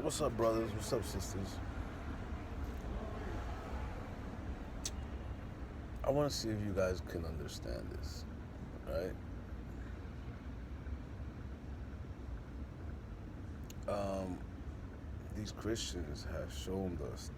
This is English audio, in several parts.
What's up, brothers? What's up, sisters? I want to see if you guys can understand this, right? Um, these Christians have shown us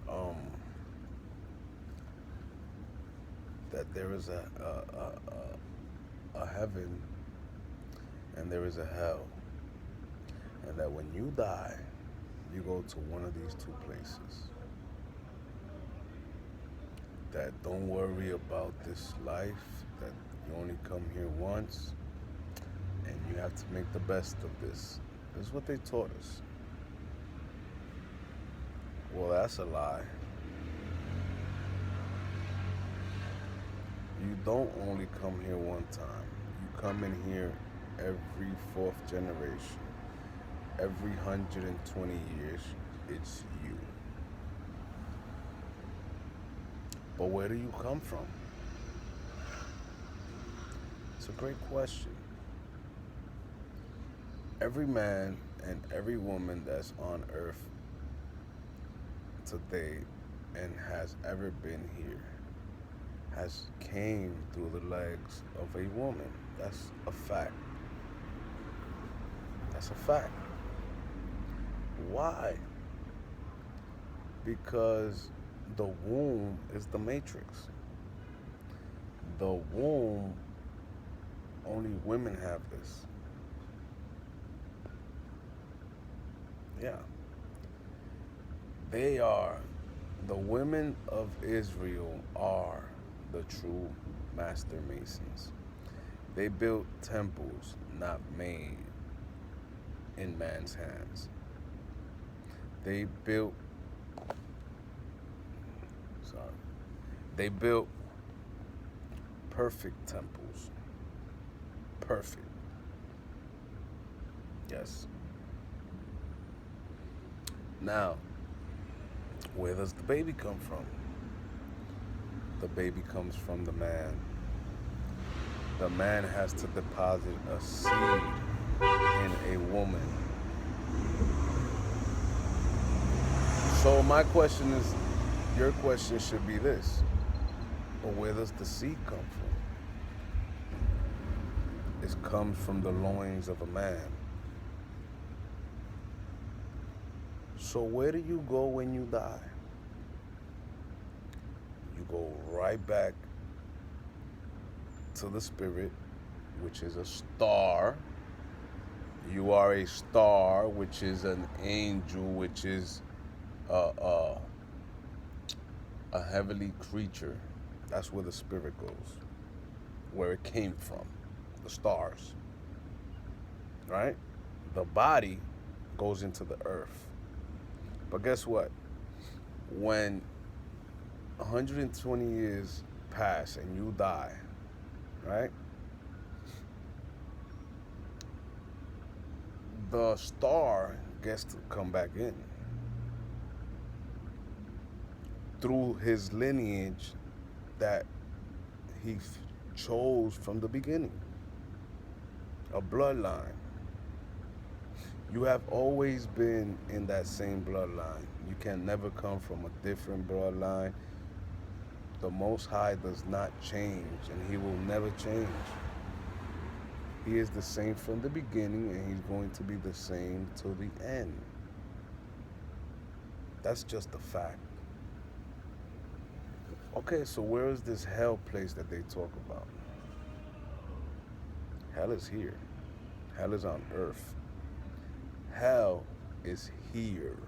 um, that there is a heaven and there is a hell, and that when you die, you go to one of these two places. That don't worry about this life, that you only come here once, and you have to make the best of this. This is what they taught us. Well, that's a lie. You don't only come here one time. You come in here every fourth generation. Every 120 years, it's you. But where do you come from? It's a great question. Every man and every woman that's on earth today and has ever been here has came through the legs of a woman. That's a fact. That's a fact. Why? Because the womb is the matrix. The womb, only women have this. Yeah. They are, the women of Israel are the true master masons. They built temples not made in man's hands. They built, sorry, they built perfect temples. Perfect. Yes. Now, where does the baby come from? The baby comes from the man. The man has to deposit a seed in a woman. So my question is, your question should be this: well, where does the seed come from? It comes from the loins of a man. So where do you go when you die? You go right back to the spirit, which is a star. You are a star, which is an angel, which is a, a heavenly creature. That's where the spirit goes, where it came from, the stars, right? The body goes into the earth. But guess what? When 120 years pass and you die, right? The star gets to come back in through his lineage that he chose from the beginning, a bloodline. You have always been in that same bloodline. You can never come from a different bloodline. The Most High does not change, and He will never change. He is the same from the beginning, and He's going to be the same till the end. That's just a fact. Okay, so where is this hell place that they talk about? Hell is here. Hell is on earth. Hell is here.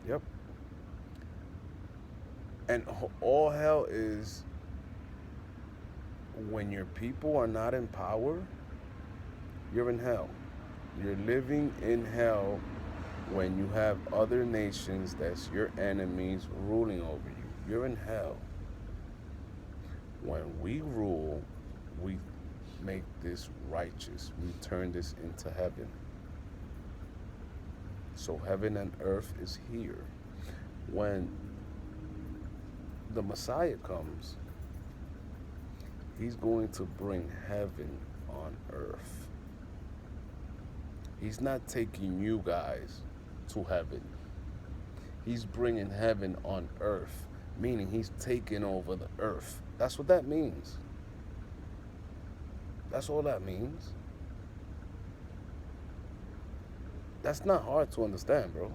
Yep. And all hell is when your people are not in power, you're in hell. You're living in hell when you have other nations that's your enemies ruling over you. You're in hell. When we rule, we make this righteous. We turn this into heaven. So heaven and earth is here. When the Messiah comes, He's going to bring heaven on earth. He's not taking you guys to heaven. He's bringing heaven on earth, meaning he's taking over the earth. That's what that means. That's all that means. That's not hard to understand, bro.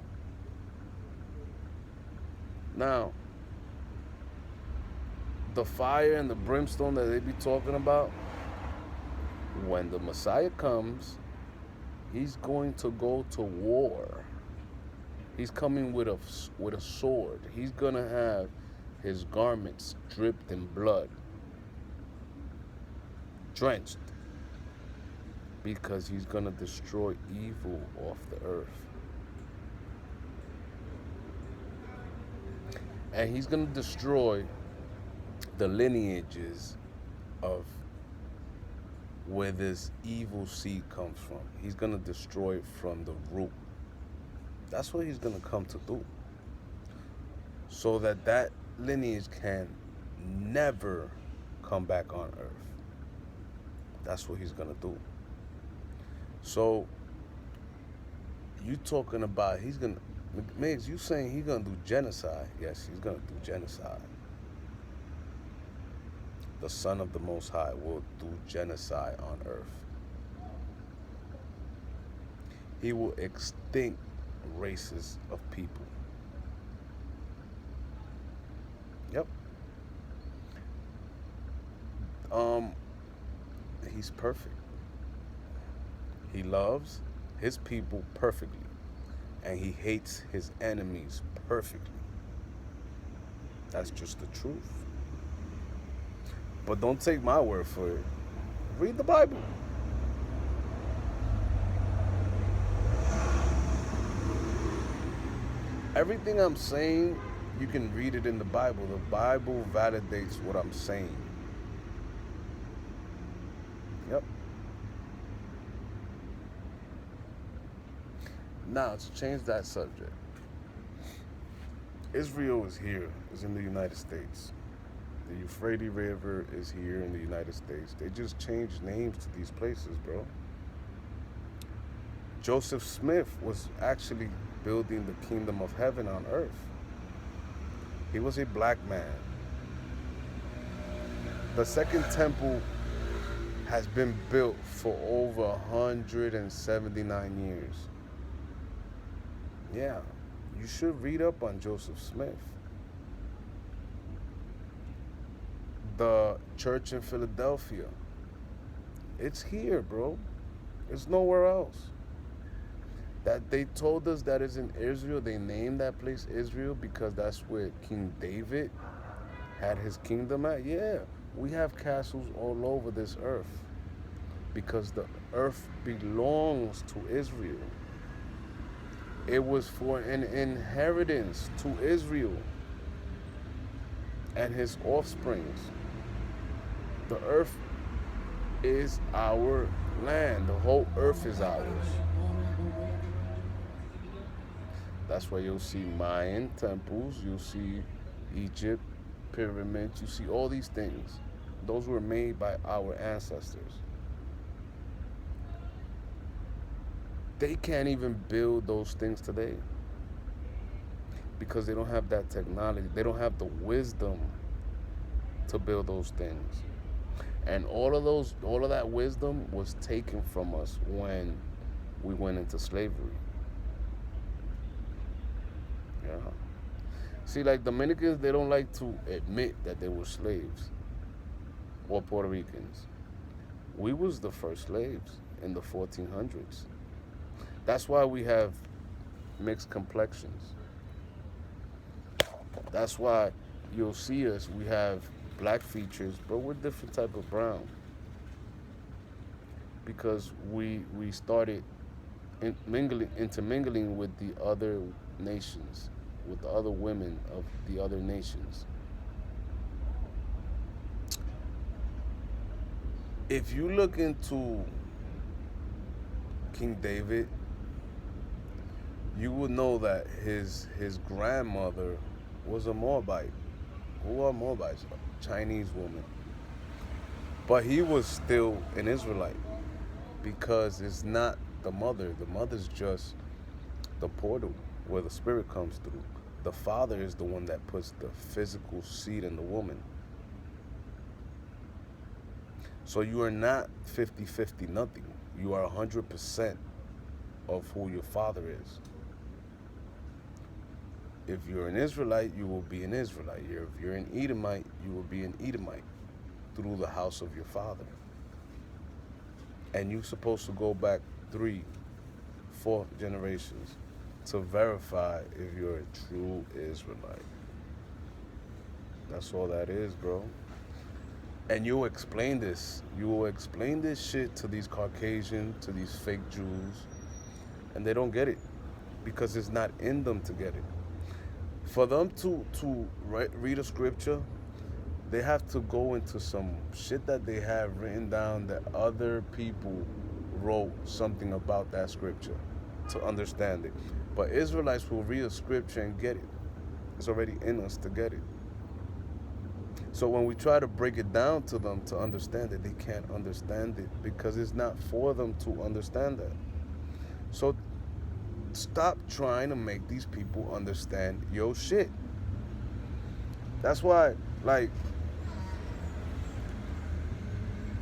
Now, the fire and the brimstone that they be talking about, when the Messiah comes, he's going to go to war. He's coming with a sword. He's gonna have his garments dripped in blood, drenched, because he's gonna destroy evil off the earth. And he's gonna destroy the lineages of where this evil seed comes from. He's gonna destroy it from the root. That's what he's gonna come to do. So that that lineage can never come back on earth. That's what he's gonna do. So you talking about he's gonna, Migs, you saying he's gonna do genocide? Yes, he's gonna do genocide. The Son of the Most High will do genocide on earth. He will extinct races of people. Yep. He's perfect. He loves his people perfectly, and he hates his enemies perfectly. That's just the truth. But don't take my word for it. Read the Bible. Everything I'm saying, you can read it in the Bible. The Bible validates what I'm saying. Yep. Now, to change that subject, Israel is here, is in the United States. The Euphrates River is here in the United States. They just changed names to these places, bro. Joseph Smith was actually building the kingdom of heaven on earth. He was a black man. The second temple has been built for over 179 years. Yeah, you should read up on Joseph Smith. The church in Philadelphia, it's here, bro. It's nowhere else. That they told us that is in Israel. They named that place Israel because that's where King David had his kingdom at. Yeah, we have castles all over this earth because the earth belongs to Israel. It was for an inheritance to Israel and his offsprings. The earth is our land. The whole earth is ours. That's why you'll see Mayan temples, you'll see Egypt, pyramids, you see all these things. Those were made by our ancestors. They can't even build those things today because they don't have that technology. They don't have the wisdom to build those things. And all of that wisdom was taken from us when we went into slavery. Yeah. See, like Dominicans, they don't like to admit that they were slaves, or Puerto Ricans. We was the first slaves in the 1400s. That's why we have mixed complexions. That's why you'll see us, we have black features, but we're different type of brown. Because we started intermingling with the other nations, with the other women of the other nations. If you look into King David, you would know that his grandmother was a Moabite. Who are Moabites? A Chinese woman. But he was still an Israelite because it's not the mother. The mother's just the portal where the spirit comes through. The father is the one that puts the physical seed in the woman. So you are not 50-50 nothing. You are 100% of who your father is. If you're an Israelite, you will be an Israelite. If you're an Edomite, you will be an Edomite through the house of your father. And you're supposed to go back 3, 4 generations to verify if you're a true Israelite. That's all that is, bro. And you'll explain this. You will explain this shit to these Caucasian, to these fake Jews, and they don't get it because it's not in them to get it. For them to read a scripture, they have to go into some shit that they have written down that other people wrote something about that scripture to understand it. But Israelites will read a scripture and get it. It's already in us to get it. So when we try to break it down to them to understand it, they can't understand it because it's not for them to understand that. So stop trying to make these people understand your shit. That's why, like,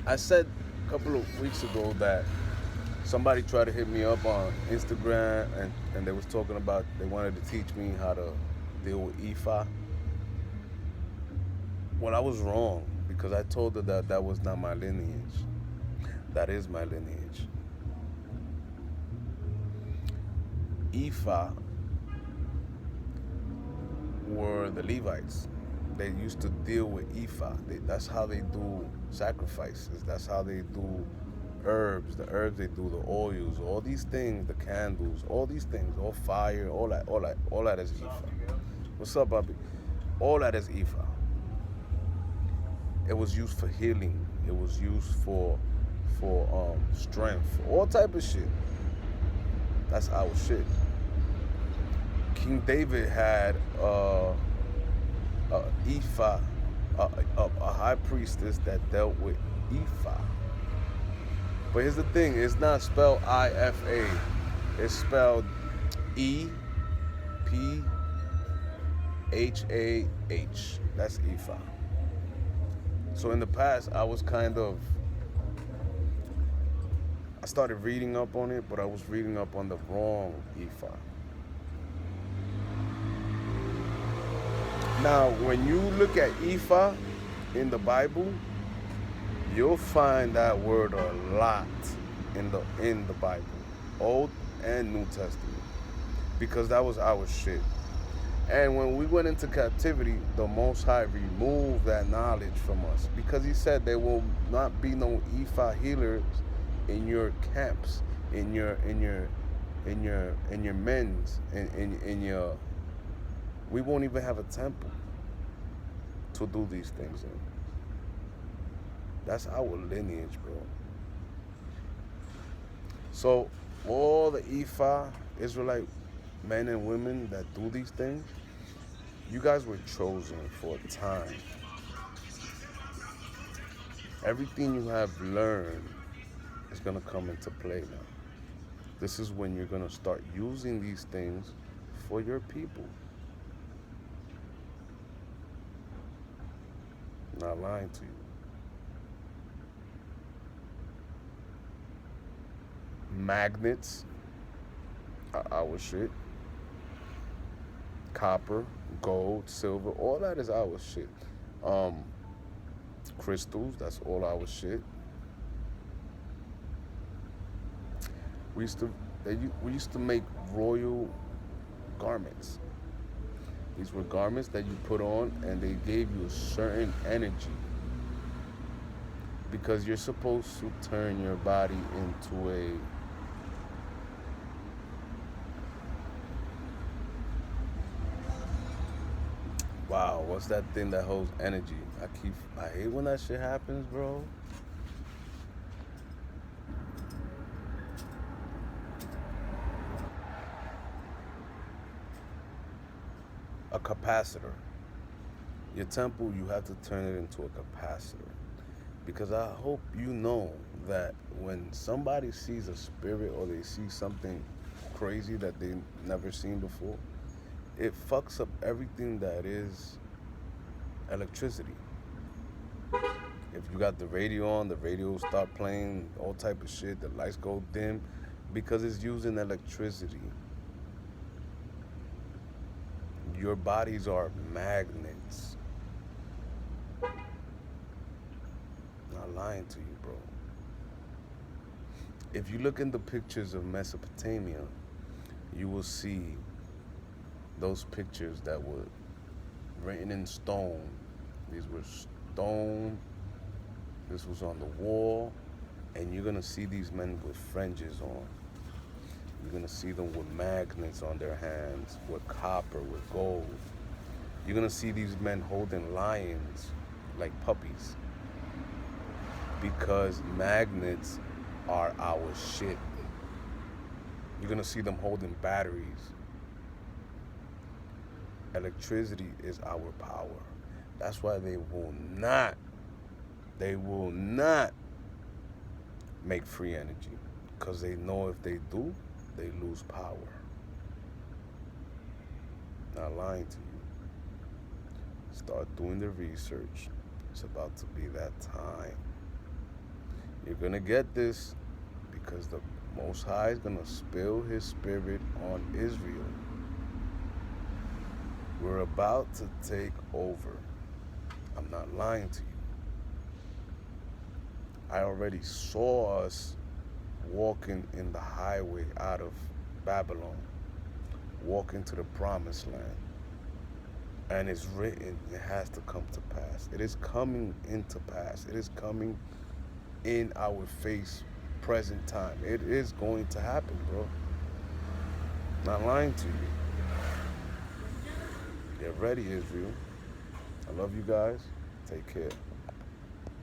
I said a couple of weeks ago that somebody tried to hit me up on Instagram and they was talking about they wanted to teach me how to deal with Ifa. Well, I was wrong because I told her that that was not my lineage. That is my lineage. Ifa were the Levites. They used to deal with Ifa. That's how they do sacrifices. That's how they do herbs. The herbs they do, the oils, all these things, the candles, all these things, all fire, all that is Ifa. What's up, Bobby? All that is Ifa. It was used for healing. It was used for strength, all type of shit. That's our shit. King David had Ifa, a high priestess that dealt with Ifa. But here's the thing: it's not spelled I-F-A. It's spelled E-P-H-A-H. That's Ifa. So in the past, I started reading up on it, but I was reading up on the wrong Ifa. Now, when you look at Ifa in the Bible, you'll find that word a lot in the Bible, Old and New Testament, because that was our shit. And when we went into captivity, the Most High removed that knowledge from us because He said there will not be no Ifa healers in your camps, in your men's, in your. We won't even have a temple to do these things in. That's our lineage, bro. So all the Ifa Israelite men and women that do these things, you guys were chosen for a time. Everything you have learned is going to come into play now. This is when you're going to start using these things for your people. Not lying to you. Magnets are our shit. Copper, gold, silver, all that is our shit. Crystals, that's all our shit. We used to make royal garments. These were garments that you put on and they gave you a certain energy. Because you're supposed to turn your body into a wow, what's that thing that holds energy? I hate when that shit happens, bro. A capacitor. Your temple, you have to turn it into a capacitor. Because I hope you know that when somebody sees a spirit or they see something crazy that they never seen before, it fucks up everything that is electricity. If you got the radio on, the radio will start playing all type of shit, the lights go dim because it's using electricity. Your bodies are magnets. Not lying to you, bro. If you look in the pictures of Mesopotamia, you will see those pictures that were written in stone. These were stone. This was on the wall. And you're going to see these men with fringes on. You're going to see them with magnets on their hands, with copper, with gold. You're going to see these men holding lions like puppies. Because magnets are our shit. You're going to see them holding batteries. Electricity is our power. That's why they will not make free energy. Because they know if they do, they lose power. Not lying to you. Start doing the research. It's about to be that time. You're going to get this because the Most High is going to spill his spirit on Israel. We're about to take over. I'm not lying to you. I already saw us walking in the highway out of Babylon, walking to the promised land. And it's written, it has to come to pass. It is coming into pass. It is coming in our face, present time. It is going to happen, bro. Not lying to you. Get ready, Israel. I love you guys. Take care.